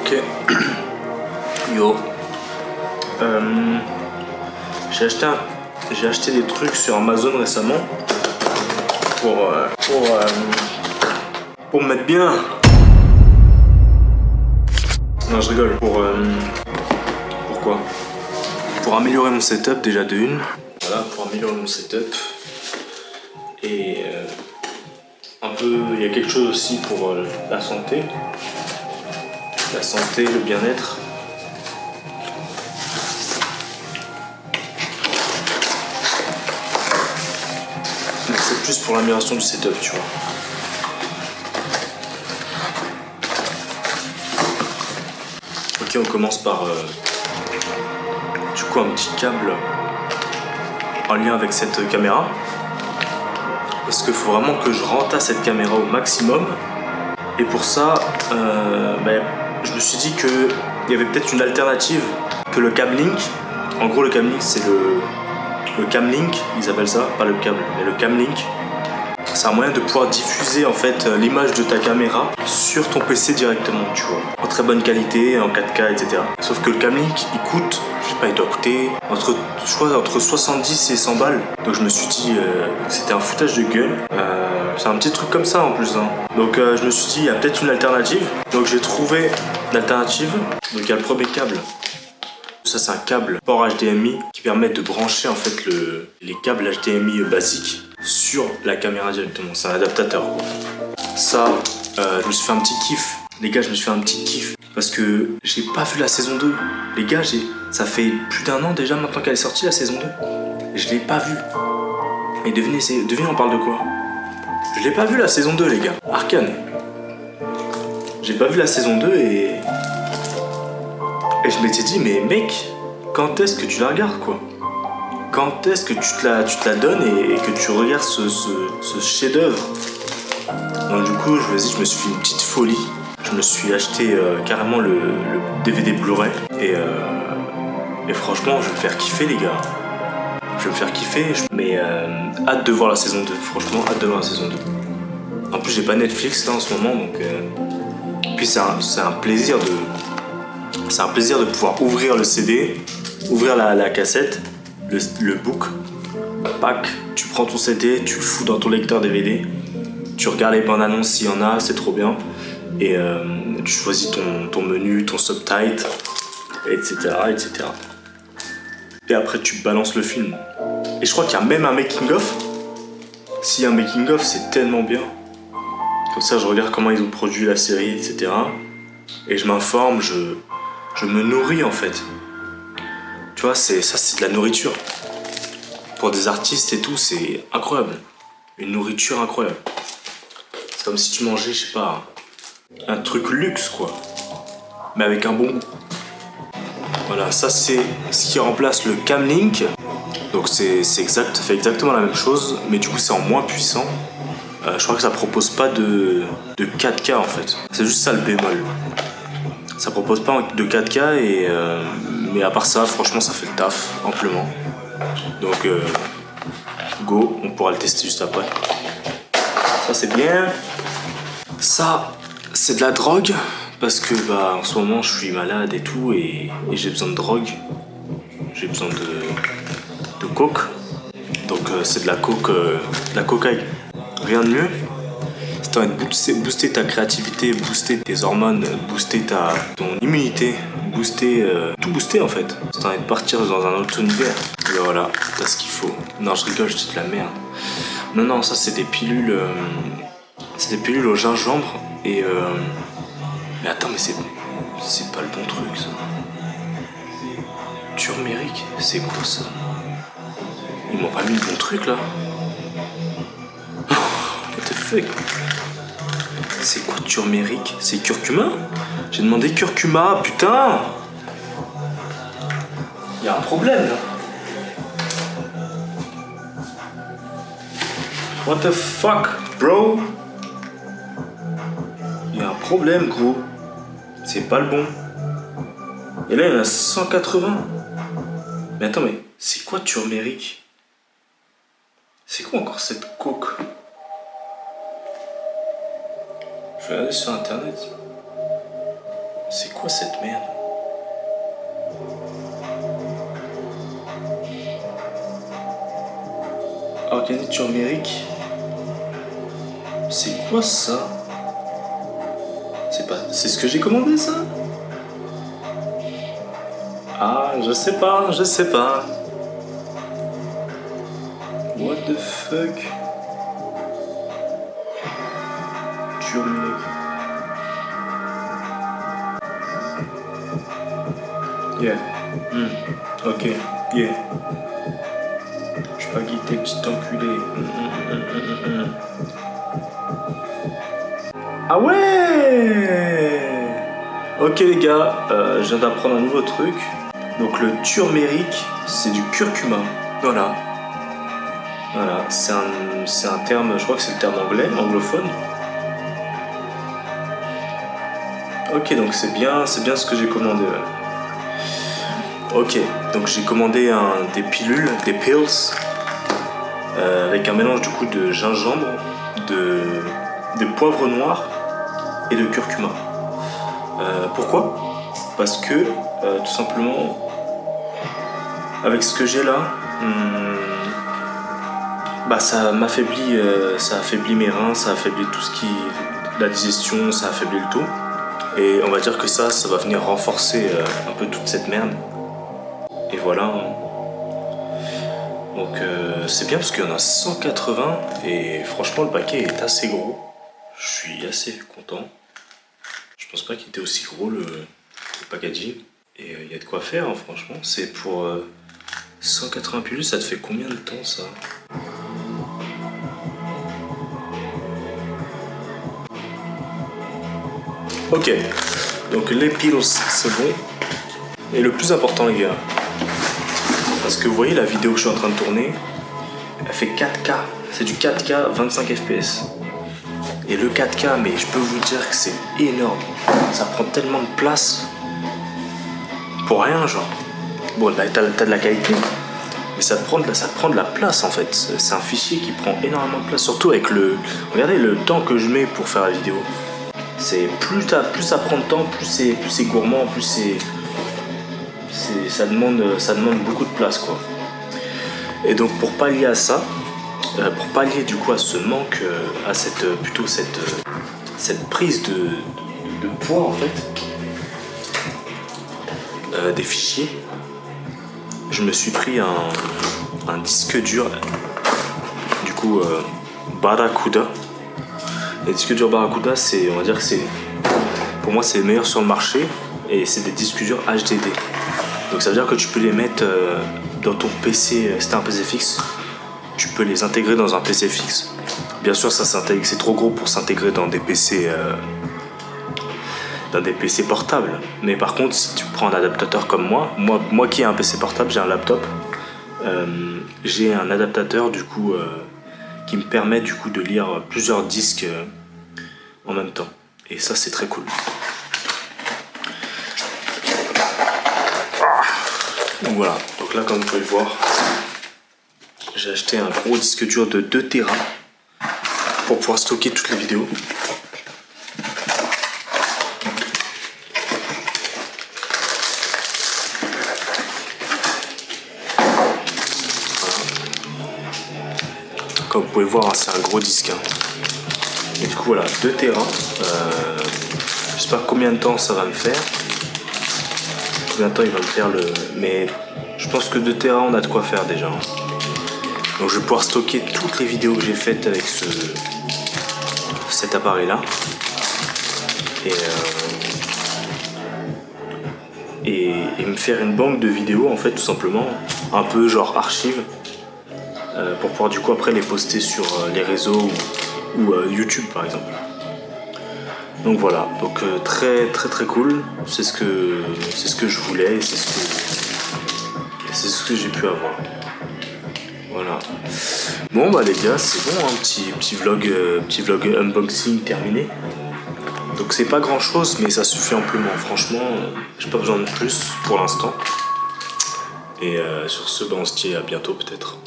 Ok. Yo. J'ai acheté des trucs sur Amazon récemment pour me mettre bien. Non, je rigole. Pourquoi? Pour améliorer mon setup déjà de une. Voilà, pour améliorer mon setup. Et un peu, il y a quelque chose aussi pour la santé. La santé, le bien-être. C'est plus pour l'amélioration du setup, tu vois. Ok, on commence par du coup un petit câble en lien avec cette caméra. Parce qu'il faut vraiment que je rentasse cette caméra au maximum. Et pour ça, je me suis dit qu'il y avait peut-être une alternative que le Camlink. En gros, le Camlink, c'est le Camlink, ils appellent ça, pas le câble, mais le Camlink. C'est un moyen de pouvoir diffuser en fait l'image de ta caméra sur ton PC directement, tu vois, en très bonne qualité, en 4K, etc. Sauf que le Camlink, il coûte, je sais pas, il doit coûter entre 70 et 100 balles. Donc je me suis dit que c'était un foutage de gueule. C'est un petit truc comme ça en plus, hein. Donc je me suis dit, il y a peut-être une alternative. Donc j'ai trouvé une alternative. Donc il y a le premier câble. Ça, c'est un câble port HDMI qui permet de brancher en fait les câbles HDMI basiques sur la caméra directement. C'est un adaptateur. Ça, je me suis fait un petit kiff. Les gars, je me suis fait un petit kiff parce que j'ai pas vu la saison 2. Les gars, ça fait plus d'1 an déjà maintenant qu'elle est sortie la saison 2. Je l'ai pas vue. Et devinez, on parle de quoi? Je l'ai pas vu la saison 2, les gars. Arcane. J'ai pas vu la saison 2 et je m'étais dit, mais mec, quand est-ce que tu la regardes, quoi? Quand est-ce que tu te la donnes et que tu regardes ce chef-d'œuvre? Donc du coup, je me suis fait une petite folie. Je me suis acheté carrément le DVD Blu-ray et franchement, je vais me faire kiffer, les gars. Je vais me faire kiffer, mais hâte de voir la saison 2. Franchement, hâte de voir la saison 2. En plus, j'ai pas Netflix là en ce moment, donc puis c'est un plaisir de pouvoir ouvrir le CD, ouvrir la cassette, le book, pack, tu prends ton CD, tu le fous dans ton lecteur DVD, tu regardes les bandes annonces s'il y en a, c'est trop bien, et tu choisis ton menu, ton subtitle, etc., etc. Et après tu balances le film. Et je crois qu'il y a même un making-of. S'il y a un making-of, c'est tellement bien. Comme ça, je regarde comment ils ont produit la série, etc. Et je m'informe, je me nourris en fait. Tu vois, c'est de la nourriture. Pour des artistes et tout, c'est incroyable. Une nourriture incroyable. C'est comme si tu mangeais, je sais pas, un truc luxe quoi. Mais avec un bon goût. Voilà, ça c'est ce qui remplace le Camlink. Donc ça fait exactement la même chose, mais du coup c'est en moins puissant. Je crois que ça propose pas de 4K en fait. C'est juste ça le bémol. Ça propose pas de 4K mais à part ça, franchement, ça fait le taf amplement. Donc, go, on pourra le tester juste après. Ça, c'est bien. Ça, c'est de la drogue parce que en ce moment, je suis malade et tout et j'ai besoin de drogue. J'ai besoin de coke. Donc, c'est de la coke, de la cocaïne. Rien de mieux. Si t'as envie de booster ta créativité, booster tes hormones, booster ton immunité, tout booster en fait. Si t'as envie de partir dans un autre univers, et voilà, t'as ce qu'il faut. Non, je rigole, je dis de la merde. Non, ça c'est des pilules. C'est des pilules au gingembre et mais attends, mais c'est pas le bon truc ça. Turmérique, c'est quoi ça? Ils m'ont pas mis le bon truc là. What the fuck? C'est quoi turmérique? C'est curcuma? J'ai demandé curcuma, putain! Y'a un problème là. What the fuck, bro? Y'a un problème, gros. C'est pas le bon. Et là, il y en a 180. Mais attends, mais c'est quoi turmérique? C'est quoi encore cette coke? Je vais regarder sur internet. C'est quoi cette merde? Organique turmérique. C'est quoi ça? C'est ce que j'ai commandé ça? Ah, je sais pas. What the fuck? Turmeric. Yeah. Ok. Yeah. Je vais pas quitter, petit enculé. Ah ouais! Ok les gars, je viens d'apprendre un nouveau truc. Donc le turmeric, c'est du curcuma. Voilà. Voilà, c'est un terme, je crois que c'est le terme anglais, anglophone. Ok, donc c'est bien ce que j'ai commandé. Ouais. Ok, donc j'ai commandé des pilules, des pills, avec un mélange du coup de gingembre, de poivre noir et de curcuma. Pourquoi? Parce que tout simplement, avec ce que j'ai là, bah ça m'affaiblit, ça affaiblit mes reins, ça affaiblit tout ce qui, la digestion, ça affaiblit le tout. Et on va dire que ça va venir renforcer un peu toute cette merde. Et voilà. Donc c'est bien parce qu'il y en a 180 et franchement le paquet est assez gros. Je suis assez content. Je pense pas qu'il était aussi gros le packaging. Et il y a de quoi faire hein, franchement. C'est pour 180 pilules, ça te fait combien de temps ça? Ok, donc les pills c'est bon. Et le plus important les gars, parce que vous voyez la vidéo que je suis en train de tourner, elle fait 4K, c'est du 4K 25 FPS. Et le 4K, mais je peux vous dire que c'est énorme, ça prend tellement de place, pour rien genre. Bon là t'as de la qualité, mais ça te prend de la place en fait, c'est un fichier qui prend énormément de place, surtout avec regardez le temps que je mets pour faire la vidéo. C'est plus ça prend de temps, plus c'est gourmand, plus ça demande beaucoup de place quoi. Et donc pour pallier à ça, pour pallier du coup à ce manque, à cette prise de poids en fait, des fichiers, je me suis pris un disque dur, du coup Barracuda. Les disques durs Barracuda, on va dire que pour moi c'est le meilleur sur le marché, et c'est des disques durs HDD. Donc ça veut dire que tu peux les mettre dans ton PC, si t'as un PC fixe, tu peux les intégrer dans un PC fixe. Bien sûr ça s'intègre, c'est trop gros pour s'intégrer dans des PC portables. Mais par contre si tu prends un adaptateur comme moi qui ai un PC portable, j'ai un laptop, j'ai un adaptateur du coup qui me permet du coup de lire plusieurs disques en même temps. Et ça c'est très cool. Donc voilà, donc là comme vous pouvez le voir, j'ai acheté un gros disque dur de 2 Tera pour pouvoir stocker toutes les vidéos. Comme vous pouvez voir, hein, c'est un gros disque. Hein. Et du coup voilà, 2 Tera. Je sais pas combien de temps ça va me faire. Combien de temps il va me faire mais je pense que 2 Tera on a de quoi faire déjà. Hein. Donc je vais pouvoir stocker toutes les vidéos que j'ai faites avec cet appareil là. Et me faire une banque de vidéos en fait tout simplement. Un peu genre archive. Pour pouvoir du coup après les poster sur les réseaux ou YouTube par exemple. Donc voilà, donc très cool, c'est ce que je voulais, et c'est ce que j'ai pu avoir. Voilà. Bon bah les gars, c'est bon, hein, petit vlog unboxing terminé. Donc c'est pas grand chose, mais ça suffit amplement. Franchement, j'ai pas besoin de plus pour l'instant. Et sur ce, bah, on se dit à bientôt peut-être.